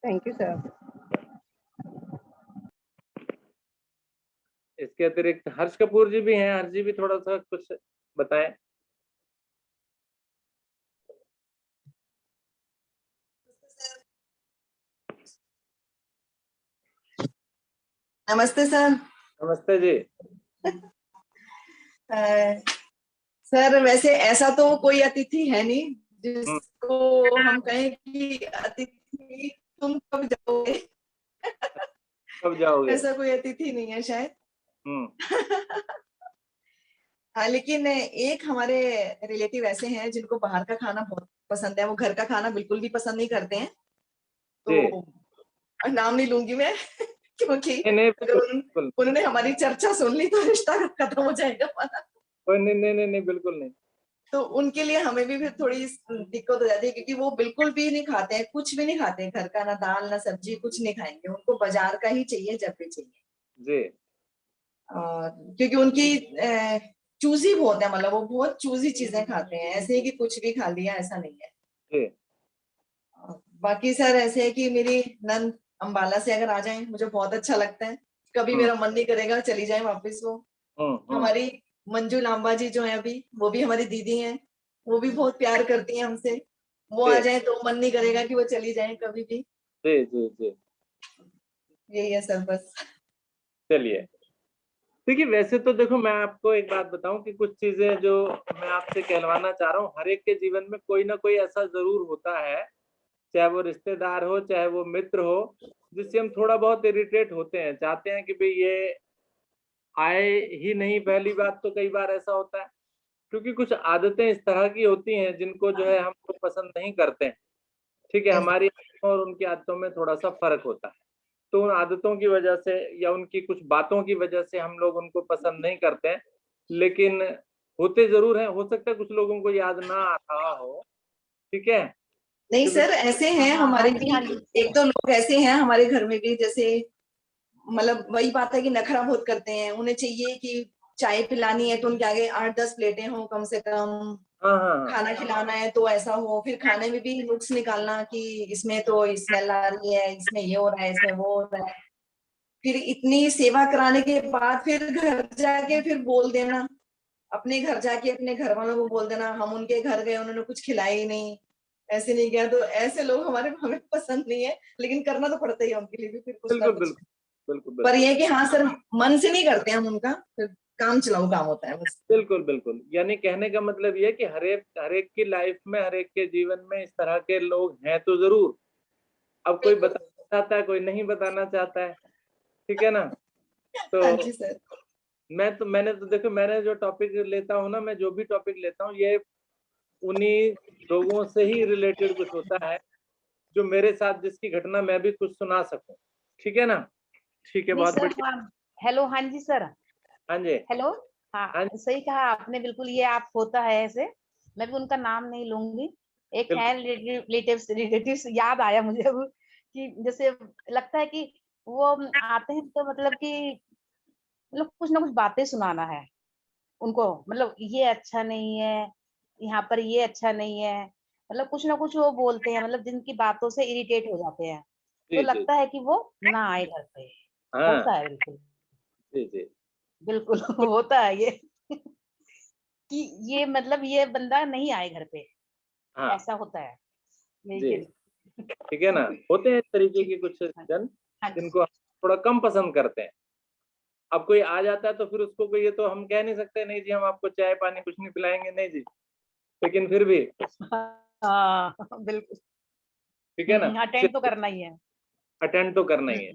Thank you sir. इसके अतिरिक्त हर्ष कपूर जी भी हैं। हर्ष जी भी थोड़ा सा कुछ बताएं। नमस्ते सर। नमस्ते जी। सर वैसे ऐसा तो कोई अतिथि है नहीं जिसको हम कहें कि अतिथि तुम कब जाओगे। कब जाओगे? ऐसा कोई अतिथि नहीं है शायद। हाँ, लेकिन एक हमारे रिलेटिव ऐसे हैं जिनको बाहर का खाना बहुत पसंद है। वो घर का खाना बिल्कुल भी पसंद नहीं करते हैं। तो नाम नहीं लूंगी मैं क्योंकि अगर उन्होंने हमारी चर्चा सुन ली तो रिश्ता खत्म हो जाएगा हमारा। नहीं बिल्कुल नहीं। तो उनके लिए हमें भी फिर थोड़ी दिक्कत हो जाती है क्योंकि वो बिल्कुल भी नहीं खाते हैं, कुछ भी नहीं खाते हैं घर का, ना दाल ना सब्जी, कुछ नहीं खाएंगे। उनको बाजार का ही चाहिए जब भी चाहिए जी। और क्योंकि उनकी चूजी बहुत है, मतलब वो बहुत चूजी चीजें खाते हैं, ऐसे ही कि कुछ भी खा लिया ऐसा नहीं है जी। बाकी सर ऐसे है कि मेरी नंद अंबाला से अगर आ जाए मुझे बहुत अच्छा लगता है। कभी मेरा मन नहीं करेगा चली जाए वापस वो। हमारी मंजू लांबा जी जो है अभी, वो भी हमारी दीदी हैं, वो भी बहुत प्यार करती हैं हमसे। वो आ जाए तो मन नहीं करेगा कि वो चली जाए कभी भी। जी जी जी, यही है सर बस। चलिए देखिए, वैसे तो देखो मैं आपको एक बात बताऊं कि कुछ चीजें जो मैं आपसे कहलवाना चाह रहा हूँ, हर एक के जीवन में कोई ना कोई ऐसा जरूर होता है, चाहे वो रिश्तेदार हो चाहे वो मित्र हो, जिससे हम थोड़ा बहुत इरिटेट होते हैं, चाहते हैं कि भाई ये आए ही नहीं। पहली बात तो कई बार ऐसा होता है क्योंकि कुछ आदतें इस तरह की होती हैं जिनको जो है हम लोग पसंद नहीं करते हैं। ठीक है, हमारी आदतों और उनकी आदतों में थोड़ा सा फर्क होता है। तो उन आदतों की वजह से या उनकी कुछ बातों की वजह से हम लोग उनको पसंद नहीं करते हैं, लेकिन होते जरूर हैं। हो सकता है कुछ लोगों को याद ना आ रहा हो, ठीक है। नहीं सर ऐसे हैं हमारे भी, एक दो लोग ऐसे हैं हमारे घर में भी, जैसे मतलब वही बात है कि नखरा बहुत करते हैं। उन्हें चाहिए कि चाय पिलानी है तो उनके आगे 8-10 प्लेटें हो कम से कम। खाना खिलाना है तो ऐसा हो। फिर खाने में भी नुक्स निकालना कि इसमें तो स्मेल आ रही है, इसमें ये हो रहा है, इसमें वो हो रहा है। फिर इतनी सेवा कराने के बाद फिर घर जाके फिर बोल देना, अपने घर जाके अपने घर वालों को बोल देना हम उनके घर गए उन्होंने कुछ खिलाया ही नहीं, ऐसे नहीं किया। तो ऐसे लोग हमें पसंद नहीं है, लेकिन करना तो पड़ता ही है उनके लिए भी फिर कुछ ना कुछ। बिल्कुल। पर ये कि हाँ सर मन से नहीं करते हम उनका, फिर काम चलाऊ काम होता है बस। बिल्कुल। यानी कहने का मतलब ये है कि हर एक की लाइफ में, हर एक के जीवन में इस तरह के लोग हैं तो जरूर। अब कोई बताना चाहता है, कोई नहीं बताना चाहता है, ठीक है ना। तो हाँ जी सर। मैंने तो देखो, मैंने जो टॉपिक लेता हूँ ना, मैं जो भी टॉपिक लेता हूँ ये उन्हीं लोगों से ही रिलेटेड कुछ होता है जो मेरे साथ जिसकी घटना मैं भी कुछ सुना सकूं, ठीक है ना। ठीक है, बहुत बढ़िया। हेलो, हाँ जी सर। हाँ जी। हेलो। हाँ सही कहा आपने, बिल्कुल ये आप होता है ऐसे। मैं भी उनका नाम नहीं लूंगी। एक है रिलेटिव्स याद आया मुझे अब कि जैसे लगता है कि वो आते हैं तो मतलब कि मतलब कुछ ना कुछ बातें सुनाना है उनको, मतलब ये अच्छा नहीं है, यहाँ पर ये अच्छा नहीं है, मतलब कुछ ना कुछ वो बोलते हैं, मतलब जिनकी बातों से इरिटेट हो जाते हैं, तो जी जी लगता है कि वो ना आए घर पे। हाँ होता है बिल्कुल, जी जी बिल्कुल होता है ये कि ये मतलब ये बंदा नहीं आए घर पे, हाँ ऐसा होता है जी लेकिन। ठीक है ना। होते हैं इस तरीके के कुछ जन हाँ जी, जिनको हम थोड़ा कम पसंद करते हैं। अब कोई आ जाता है तो फिर उसको कोई ये तो हम कह नहीं सकते नहीं जी हम आपको चाय पानी कुछ नहीं पिलाएंगे, नहीं जी, लेकिन फिर भी हाँ बिल्कुल, ठीक है ना, अटेंड तो करना ही है। अटेंड तो करना ही है,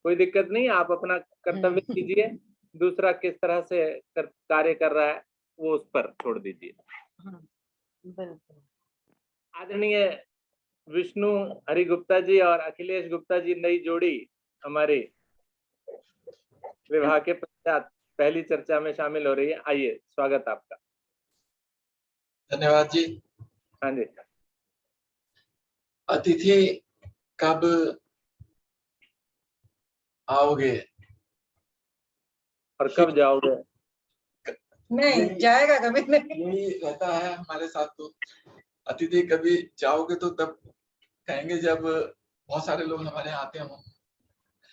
कोई दिक्कत नहीं, आप अपना कर्तव्य कीजिए, दूसरा किस तरह से कार्य कर रहा है वो उस पर छोड़ दीजिए। बिल्कुल। आदरणीय विष्णु हरि गुप्ता जी और अखिलेश गुप्ता जी नई जोड़ी हमारे विवाह के पश्चात पहली चर्चा में शामिल हो रही है। आइए, स्वागत आपका। धन्यवाद जी। हाँ जी। अतिथि कब आओगे और कब जाओगे? नहीं जाएगा कभी नहीं। यही रहता है हमारे साथ। तो अतिथि कभी जाओगे तो तब कहेंगे जब बहुत सारे लोग हमारे यहाँ आते हों।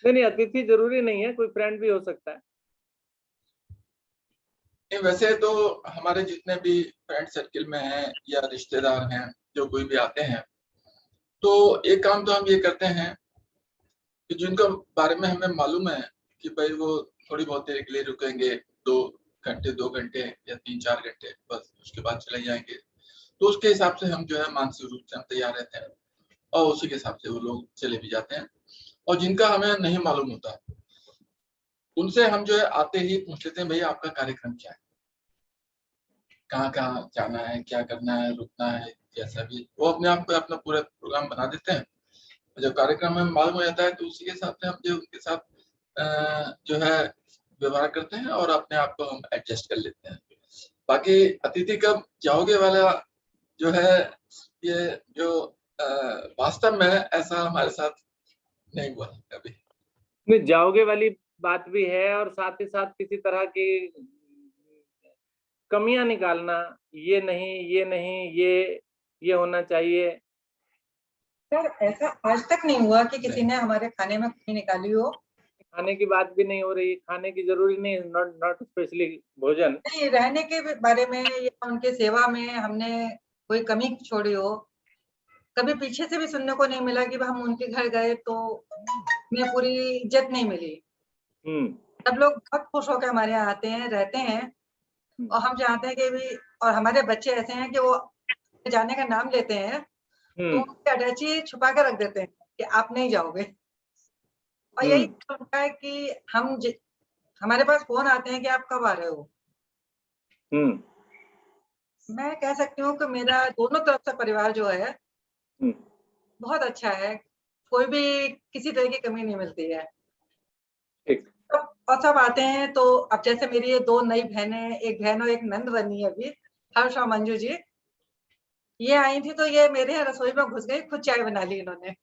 नहीं, अतिथि जरूरी नहीं है, कोई फ्रेंड भी हो सकता है। नहीं, वैसे तो हमारे जितने भी फ्रेंड सर्किल में हैं या रिश्तेदार हैं, जो कोई भी आते हैं, तो एक काम तो हम ये करते हैं कि जिनके बारे में हमें मालूम है कि भाई वो थोड़ी बहुत देर के लिए रुकेंगे, 2 घंटे या 3-4 घंटे, बस उसके बाद चले जाएंगे, तो उसके हिसाब से हम जो है मानसिक रूप से हम तैयार रहते हैं और उसी के हिसाब से वो लोग चले भी जाते हैं। और जिनका हमें नहीं मालूम होता उनसे हम जो है आते ही पूछ लेते हैं, भैया आपका कार्यक्रम क्या है, कहाँ जाना है, क्या करना है, रुकना है, जैसा भी। वो अपने आप को अपना पूरा प्रोग्राम बना देते हैं। जब कार्यक्रम में मालूम हो जाता है तो उसी के हिसाब से हम जो उनके साथ जो है व्यवहार करते हैं और अपने आप को हम एडजस्ट कर लेते हैं। बाकी अतिथि कब जाओगे वाला जो है, ये जो वास्तव में ऐसा हमारे साथ नहीं हुआ कभी। नहीं, जाओगे वाली बात भी है और साथ ही साथ किसी तरह की कमियां निकालना, ये नहीं ये नहीं ये होना चाहिए। सर ऐसा आज तक नहीं हुआ कि किसी ने हमारे खाने में कमी निकाली हो। खाने की बात भी नहीं हो रही, खाने की जरूरी नहीं, नॉट स्पेशली भोजन। नहीं, रहने के बारे में या उनके सेवा में हमने कोई कमी छोड़ी हो, कभी पीछे से भी सुनने को नहीं मिला कि हम उनके घर गए तो हमें पूरी इज्जत नहीं मिली। सब लोग बहुत खुश होकर हमारे यहाँ आते हैं, रहते हैं, और हम चाहते हैं कि भी, और हमारे बच्चे ऐसे हैं कि वो जाने का नाम लेते हैं तो उनकी अटैची छुपा के रख देते हैं कि आप नहीं जाओगे। और यही होता है कि हमारे पास फोन आते हैं कि आप कब आ रहे हो। मैं कह सकती हूँ कि मेरा दोनों तरफ से परिवार जो है बहुत अच्छा है, कोई भी किसी तरह की कमी नहीं मिलती है। और सब आते हैं तो अब जैसे मेरी ये 2 नई बहनें, एक बहन और एक नंद बनी है अभी, हर्ष और मंजू जी, ये आई थी तो ये मेरे यहाँ रसोई में घुस गई, खुद चाय बना ली इन्होंने।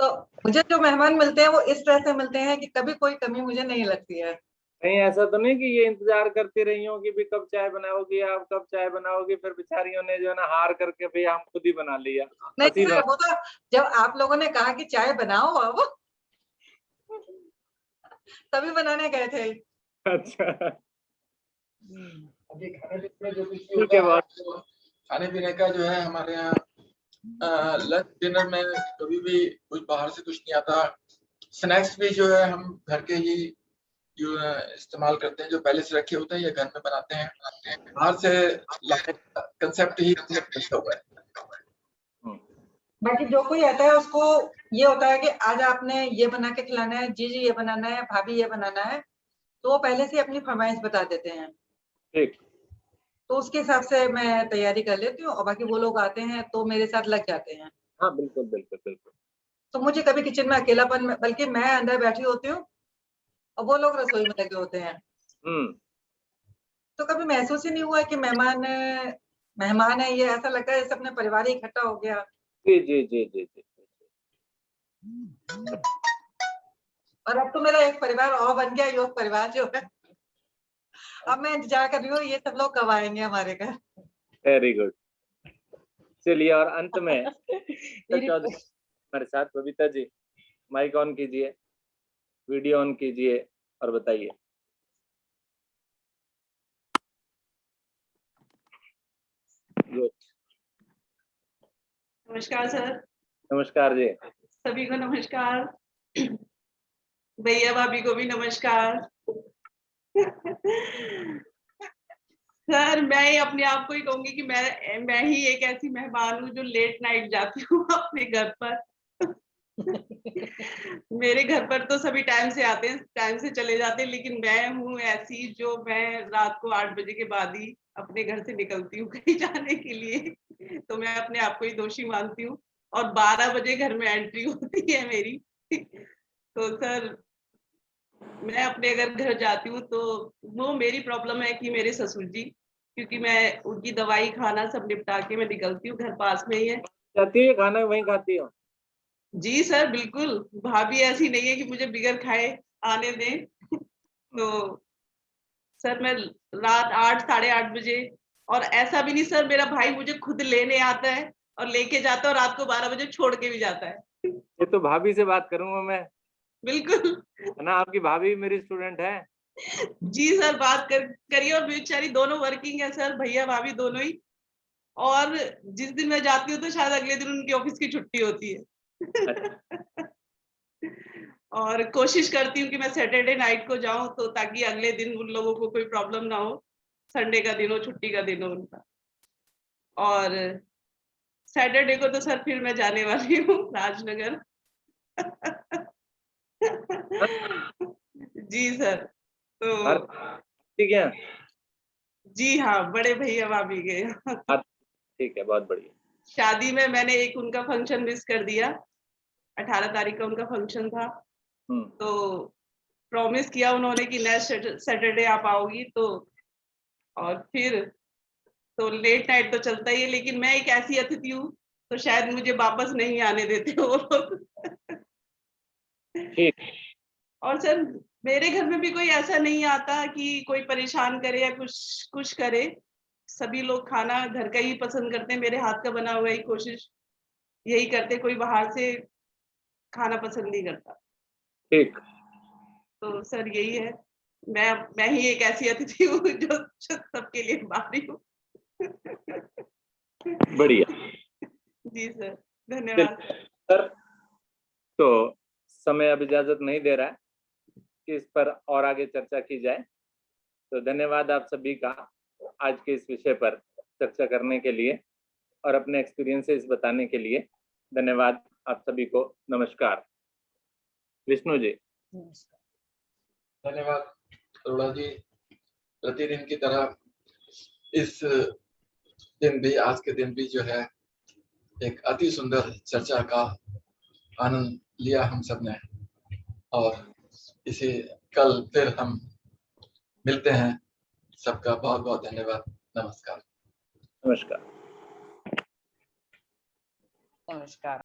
तो मुझे जो मेहमान मिलते हैं वो इस तरह से मिलते हैं कि कभी कोई कमी मुझे नहीं लगती है। नहीं, ऐसा तो नहीं कि ये इंतजार करती रही हो कि भी कब चाय बनाओगी, आप कब चाय बनाओगी, फिर बेचारियों ने जो है ना हार करके भी हम खुद ही बना लिया। नहीं सर, वो तो जब आप लोगों ने कहा कि चाय बनाओ अब तभी बनाने गए थे। अच्छा, अभी खाने पीने का जो है हमारे यहाँ लंच डिनर में कभी भी कुछ बाहर से कुछ नहीं आता। स्नैक्स भी जो है हम घर के ही जो इस्तेमाल करते हैं, जो पहले से रखे होते हैं या घर में बनाते हैं। बाहर से कंसेप्ट ही रखा हुआ है। बाकी जो कोई आता है उसको ये होता है कि आज आपने ये बना के खिलाना है, जी ये बनाना है, भाभी ये बनाना है, तो वो पहले से अपनी फरमाइश बता देते हैं। ठीक। तो उसके हिसाब से मैं तैयारी कर लेती हूँ और बाकी वो लोग आते हैं तो मेरे साथ लग जाते हैं। हाँ बिल्कुल बिल्कुल बिल्कुल। तो मुझे कभी किचन में अकेलापन में, बल्कि मैं अंदर बैठी होती हूँ और वो लोग रसोई में लगे होते हैं, तो कभी महसूस ही नहीं हुआ कि मेहमान है, ये ऐसा लगता है जैसे अपने परिवार ही इकट्ठा हो गया। जी जी जी जी जी। और अब तो मेरा एक परिवार और बन गया, योग परिवार जो है, अब मैं इंतजार कर रही हूँ ये सब लोग कब आएंगे हमारे घर। Very good. चलिए, और अंत में चौधरी हमारे साथ, बबीता जी माइक ऑन कीजिए, वीडियो ऑन कीजिए और बताइए। गुड। नमस्कार सर। नमस्कार जी। सभी को नमस्कार। भैया भाभी को भी नमस्कार। सर मैं अपने आप को ही कहूंगी कि मैं ही एक ऐसी मेहमान हूँ जो लेट नाइट जाती हूँ अपने घर पर। मेरे घर पर तो सभी टाइम से आते हैं, टाइम से चले जाते हैं, लेकिन मैं हूँ ऐसी जो मैं रात को 8 बजे के बाद ही अपने घर से निकलती हूँ कहीं जाने के लिए। तो मैं अपने आप को ही दोषी मानती हूँ और 12 बजे घर में एंट्री होती है मेरी। तो सर मैं अपने अगर घर जाती हूँ तो वो मेरी प्रॉब्लम है कि मेरे ससुर जी, क्योंकि मैं उनकी दवाई खाना सब निपटा के मैं निकलती हूँ, घर पास में ही है। जाती है खाना वहीं खाती हो? जी सर बिल्कुल, भाभी ऐसी नहीं है कि मुझे बिगर खाए आने दें। तो सर मैं रात 8 साढ़े 8 बजे, और ऐसा भी नहीं सर, मेरा भाई मुझे खुद लेने आता है और लेके जाता है और रात को 12 बजे छोड़ के भी जाता है। ये तो भाभी से बात करूंगा मैं। बिल्कुल है ना, आपकी भाभी मेरी स्टूडेंट है। जी सर, बात करिए। और बेचारी दोनों वर्किंग है सर, भैया भाभी दोनों ही। और जिस दिन मैं जाती हूँ तो शायद अगले दिन उनकी ऑफिस की छुट्टी होती है। और कोशिश करती हूँ कि मैं सैटरडे नाइट को जाऊं तो ताकि अगले दिन उन लोगों को कोई प्रॉब्लम ना हो, संडे का दिन हो, छुट्टी का दिन हो उनका। और सैटरडे को तो सर फिर मैं जाने वाली हूँ राजनगर। जी सर। तो ठीक है। जी हाँ, बड़े भैया भाभी के। ठीक है, बहुत बढ़िया। शादी में मैंने एक उनका फंक्शन मिस कर दिया, 18 तारीख का उनका फंक्शन था। तो प्रॉमिस किया उन्होंने कि नेक्स्ट सैटरडे आप आओगी, तो और फिर तो लेट नाइट तो चलता ही है, लेकिन मैं एक ऐसी अतिथि हूँ तो शायद मुझे वापस नहीं आने देते वो लोग। ठीक। और सर मेरे घर में भी कोई ऐसा नहीं आता कि कोई परेशान करे या कुछ करे। सभी लोग खाना घर का ही पसंद करते हैं, मेरे हाथ का बना हुआ ही कोशिश यही करते, कोई बाहर से खाना पसंद नहीं करता। ठीक। तो सर यही है, मैं ही एक ऐसी अतिथि हूँ जो सबके लिए बाहरी हूँ। बढ़िया। जी सर, धन्यवाद सर। तो समय अब इजाजत नहीं दे रहा है कि इस पर और आगे चर्चा की जाए। तो धन्यवाद आप सभी का आज के इस विषय पर चर्चा करने के लिए और अपने एक्सपीरियंसेस बताने के लिए। धन्यवाद आप सभी को। नमस्कार। विष्णु जी। धन्यवाद अरोड़ा जी। प्रतिदिन की तरह इस दिन भी, आज के दिन भी जो है एक अति सुंदर चर्चा का आनंद लिया हम सब ने, और इसे कल फिर हम मिलते हैं। सबका बहुत बहुत धन्यवाद। नमस्कार। नमस्कार। नमस्कार।